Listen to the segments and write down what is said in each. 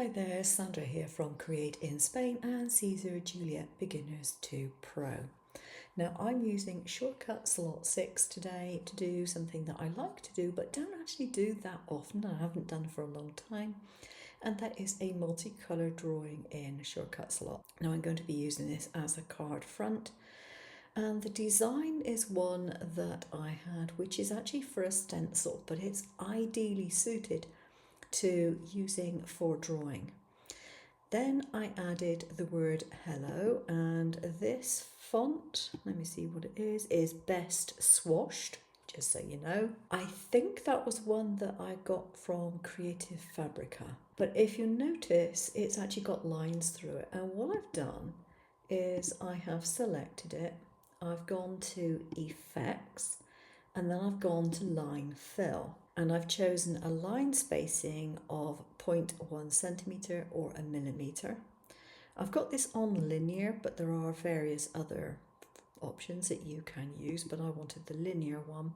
Hi there, Sandra here from Create in Spain and Siser Juliet Beginners to Pro. Now I'm using shortcut slot 6 today to do something that I like to do but don't actually do that often. I haven't done for a long time, and that is a multicolour drawing in shortcut slot. Now I'm going to be using this as a card front, and the design is one that I had which is actually for a stencil, but it's ideally suited to using for drawing. Then I added the word hello, and this font, let me see what it is Best Swashed, just so you know. I think that was one that I got from Creative Fabrica, but if you notice it's actually got lines through it, and what I've done is I have selected it, I've gone to Effects, and then I've gone to Line Fill, and I've chosen a line spacing of 0.1 centimetre or a millimetre. I've got this on linear, but there are various other options that you can use, but I wanted the linear one.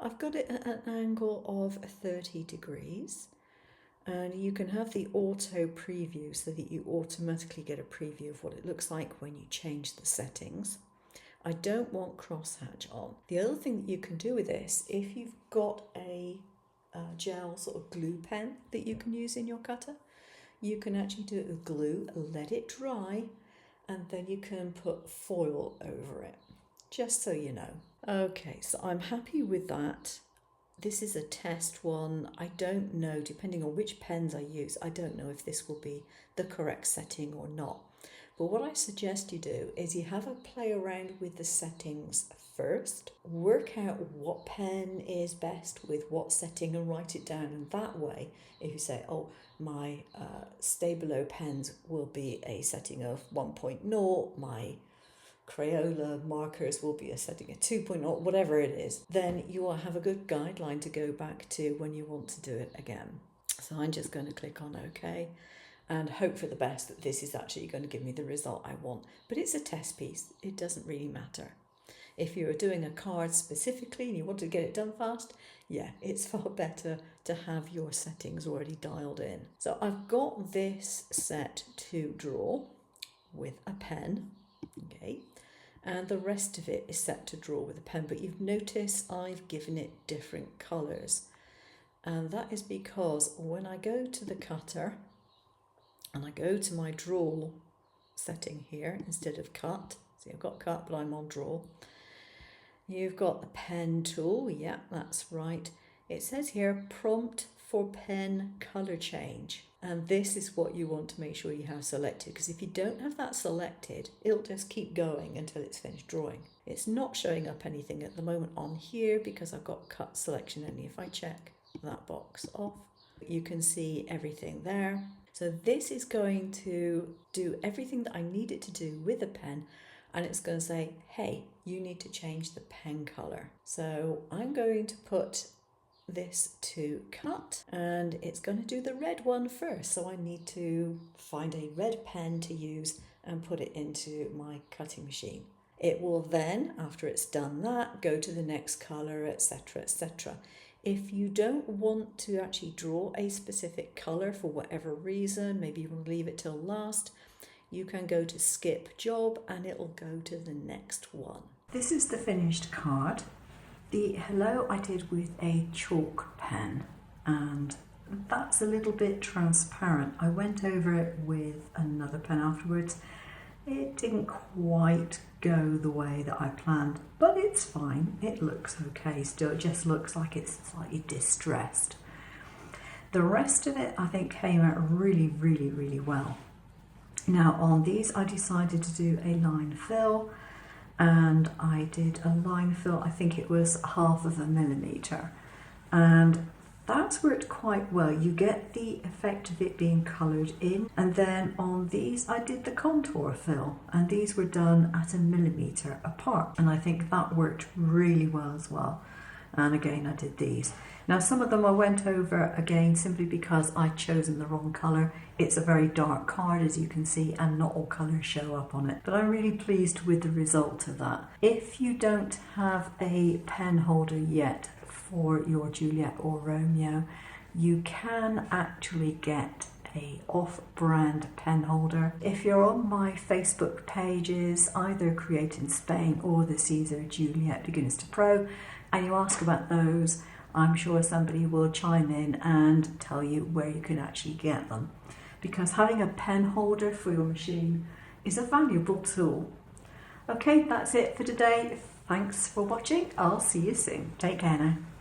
I've got it at an angle of 30 degrees, and you can have the auto preview so that you automatically get a preview of what it looks like when you change the settings. I don't want crosshatch on. The other thing that you can do with this, if you've got a gel sort of glue pen that you can use in your cutter, you can actually do it with glue, let it dry, and then you can put foil over it, just so you know. Okay, so I'm happy with that. This is a test one. I don't know, depending on which pens I use, I don't know if this will be the correct setting or not. But what I suggest you do is you have a play around with the settings first, work out what pen is best with what setting and write it down. And that way, if you say, oh, my Stabilo pens will be a setting of 1.0, my Crayola markers will be a setting of 2.0, whatever it is, then you will have a good guideline to go back to when you want to do it again. So I'm just going to click on OK and hope for the best that this is actually going to give me the result I want. But it's a test piece, it doesn't really matter. If you are doing a card specifically and you want to get it done fast, yeah, it's far better to have your settings already dialed in. So I've got this set to draw with a pen, okay, and the rest of it is set to draw with a pen, but you've noticed I've given it different colours, and that is because when I go to the cutter and I go to my draw setting here instead of cut, see I've got cut but I'm on draw, you've got the pen tool, yeah, that's right. It says here prompt for pen colour change, and this is what you want to make sure you have selected, because if you don't have that selected, it'll just keep going until it's finished drawing. It's not showing up anything at the moment on here because I've got cut selection only. If I check that box off, you can see everything there. So this is going to do everything that I need it to do with a pen, and it's going to say, hey, you need to change the pen colour. So I'm going to put this to cut, and it's going to do the red one first. So I need to find a red pen to use and put it into my cutting machine. It will then, after it's done that, go to the next colour, etc., etc. If you don't want to actually draw a specific colour for whatever reason, maybe you want to leave it till last, you can go to skip job and it'll go to the next one. This is the finished card. The hello I did with a chalk pen, and that's a little bit transparent. I went over it with another pen afterwards. It didn't quite go the way that I planned, but it's fine. It looks okay still. It just looks like it's slightly distressed. The rest of it I think came out really, really, really well. Now on these I decided to do a line fill, and I did a line fill, I think it was 0.5 millimetre, and that's worked quite well. You get the effect of it being coloured in, and then on these I did the contour fill, and these were done at 1 millimetre apart, and I think that worked really well as well. And again I did these. Now some of them I went over again simply because I'd chosen the wrong colour. It's a very dark card, as you can see, and not all colours show up on it, but I'm really pleased with the result of that. If you don't have a pen holder yet for your Juliet or Romeo, you can actually get a off-brand pen holder. If you're on my Facebook pages, either createinspain or the Siser Juliet Beginners to Pro, and you ask about those, I'm sure somebody will chime in and tell you where you can actually get them. Because having a pen holder for your machine is a valuable tool. Okay, that's it for today. Thanks for watching. I'll see you soon. Take care now.